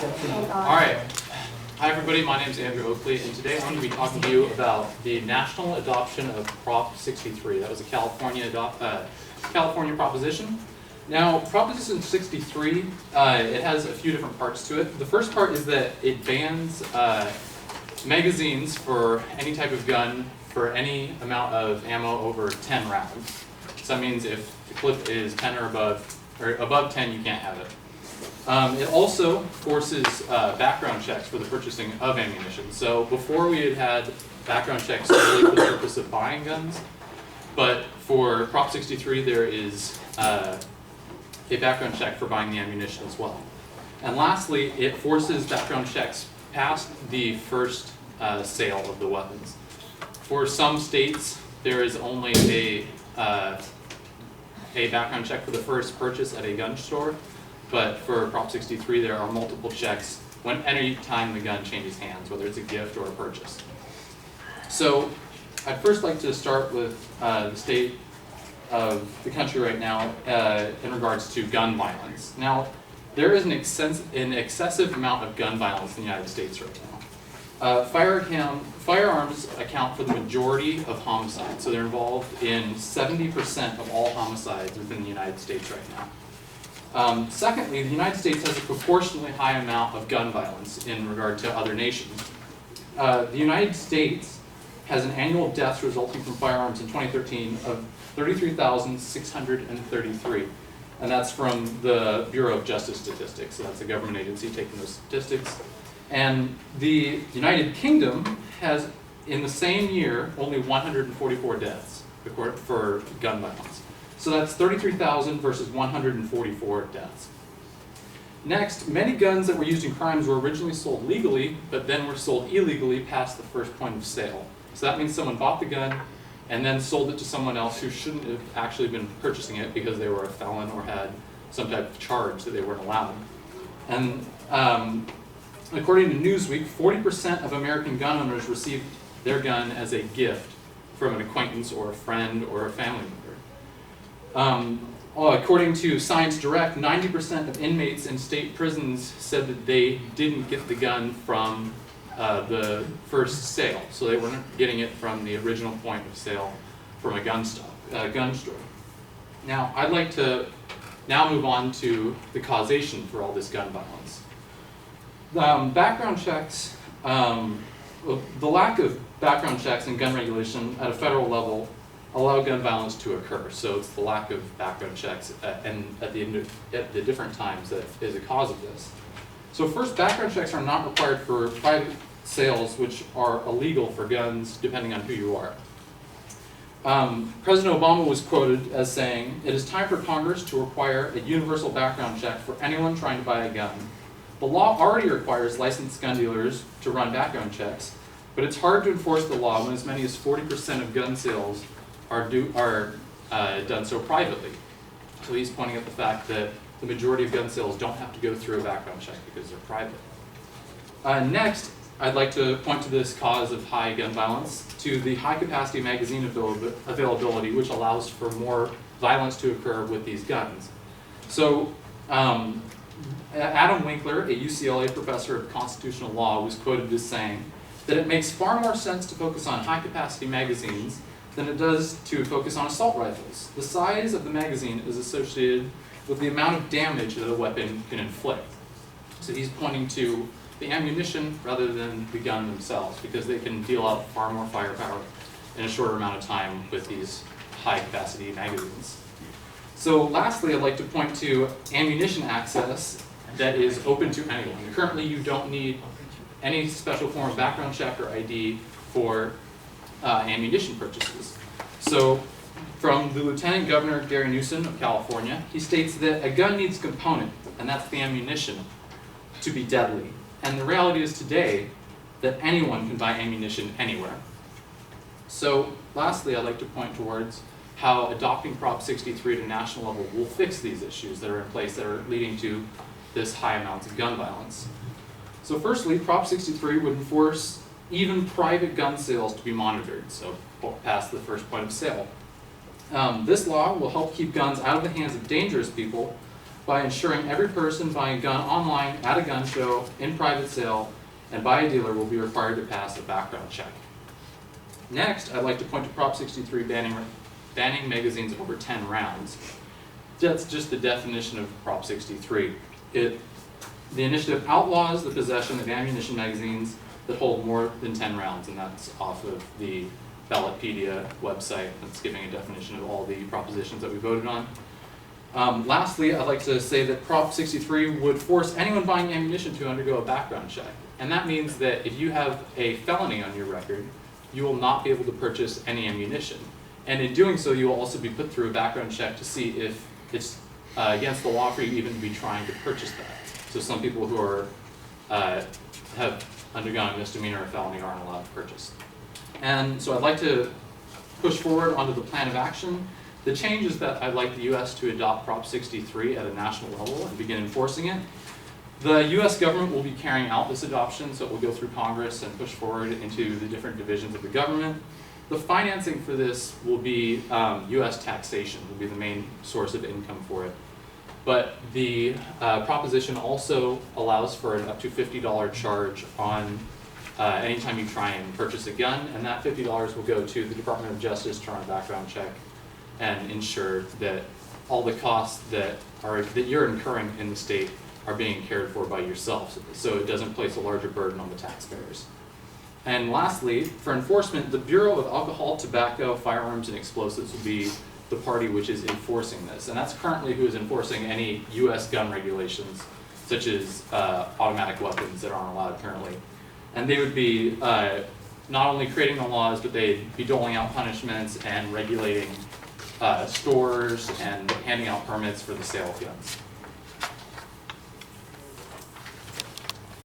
All right. Hi, everybody. My name is Andrew Oakley, and today I'm going to be talking to you about the national adoption of Prop 63. That was a California proposition. Now, Proposition 63, it has a few different parts to it. The first part is that it bans magazines for any type of gun for any amount of ammo over 10 rounds. So that means if the clip is 10 or above 10, you can't have it. It also forces background checks for the purchasing of ammunition. So before we had background checks solely for the purpose of buying guns, but for Prop 63 there is a background check for buying the ammunition as well. And lastly, it forces background checks past the first sale of the weapons. For some states, there is only a background check for the first purchase at a gun store. But for Prop 63, there are multiple checks any time the gun changes hands, whether it's a gift or a purchase. So I'd first like to start with the state of the country right now in regards to gun violence. Now, there is an excessive amount of gun violence in the United States right now. Firearms account for the majority of homicides, so they're involved in 70% of all homicides within the United States right now. Secondly, the United States has a proportionally high amount of gun violence in regard to other nations. The United States has an annual deaths resulting from firearms in 2013 of 33,633. And that's from the Bureau of Justice Statistics, so that's a government agency taking those statistics. And the United Kingdom has, in the same year, only 144 deaths for gun violence. So that's 33,000 versus 144 deaths. Next, many guns that were used in crimes were originally sold legally, but then were sold illegally past the first point of sale. So that means someone bought the gun and then sold it to someone else who shouldn't have actually been purchasing it because they were a felon or had some type of charge that they weren't allowed. And according to Newsweek, 40% of American gun owners received their gun as a gift from an acquaintance or a friend or a family member. According to Science Direct, 90% of inmates in state prisons said that they didn't get the gun from the first sale, so they weren't getting it from the original point of sale from a gun store. Now, I'd like to now move on to the causation for all this gun violence. Background checks, the lack of background checks and gun regulation at a federal level allow gun violence to occur. So it's the lack of background checks and at the different times that is a cause of this. So first, background checks are not required for private sales, which are illegal for guns, depending on who you are. President Obama was quoted as saying, "It is time for Congress to require a universal background check for anyone trying to buy a gun. The law already requires licensed gun dealers to run background checks, but it's hard to enforce the law when as many as 40% of gun sales are done so privately." So he's pointing at the fact that the majority of gun sales don't have to go through a background check because they're private. Next, I'd like to point to this cause of high gun violence, to the high capacity magazine availability, which allows for more violence to occur with these guns. So Adam Winkler, a UCLA professor of constitutional law, was quoted as saying that it makes far more sense to focus on high capacity magazines than it does to focus on assault rifles. The size of the magazine is associated with the amount of damage that a weapon can inflict. So he's pointing to the ammunition rather than the gun themselves, because they can deal out far more firepower in a shorter amount of time with these high capacity magazines. So lastly, I'd like to point to ammunition access that is open to anyone. Currently, you don't need any special form of background check or ID for ammunition purchases. So from the Lieutenant Governor Gary Newsom of California, he states that a gun needs a component, and that's the ammunition, to be deadly. And the reality is today that anyone can buy ammunition anywhere. So lastly, I'd like to point towards how adopting Prop 63 at a national level will fix these issues that are in place that are leading to this high amounts of gun violence. So firstly, Prop 63 would enforce even private gun sales to be monitored, so past the first point of sale. This law will help keep guns out of the hands of dangerous people by ensuring every person buying a gun online, at a gun show, in private sale, and by a dealer will be required to pass a background check. Next, I'd like to point to Prop 63 banning magazines over 10 rounds. That's just the definition of Prop 63. The initiative outlaws the possession of ammunition magazines that hold more than 10 rounds, and that's off of the Ballotpedia website. That's giving a definition of all the propositions that we voted on. Lastly, I'd like to say that Prop 63 would force anyone buying ammunition to undergo a background check. And that means that if you have a felony on your record, you will not be able to purchase any ammunition. And in doing so, you will also be put through a background check to see if it's against the law for you even to be trying to purchase that. So some people who are have undergone a misdemeanor or felony aren't allowed to purchase. And so I'd like to push forward onto the plan of action. The change is that I'd like the U.S. to adopt Prop 63 at a national level and begin enforcing it. The U.S. government will be carrying out this adoption, so it will go through Congress and push forward into the different divisions of the government. The financing for this will be U.S. taxation, will be the main source of income for it. But the proposition also allows for an up to $50 charge on anytime you try and purchase a gun, and that $50 will go to the Department of Justice to run a background check and ensure that all the costs that you're incurring in the state are being cared for by yourself, so it doesn't place a larger burden on the taxpayers. And lastly, for enforcement, the Bureau of Alcohol, Tobacco, Firearms, and Explosives will be the party which is enforcing this, and that's currently who is enforcing any U.S. gun regulations, such as automatic weapons that aren't allowed currently. And they would be not only creating the laws, but they'd be doling out punishments and regulating stores and handing out permits for the sale of guns.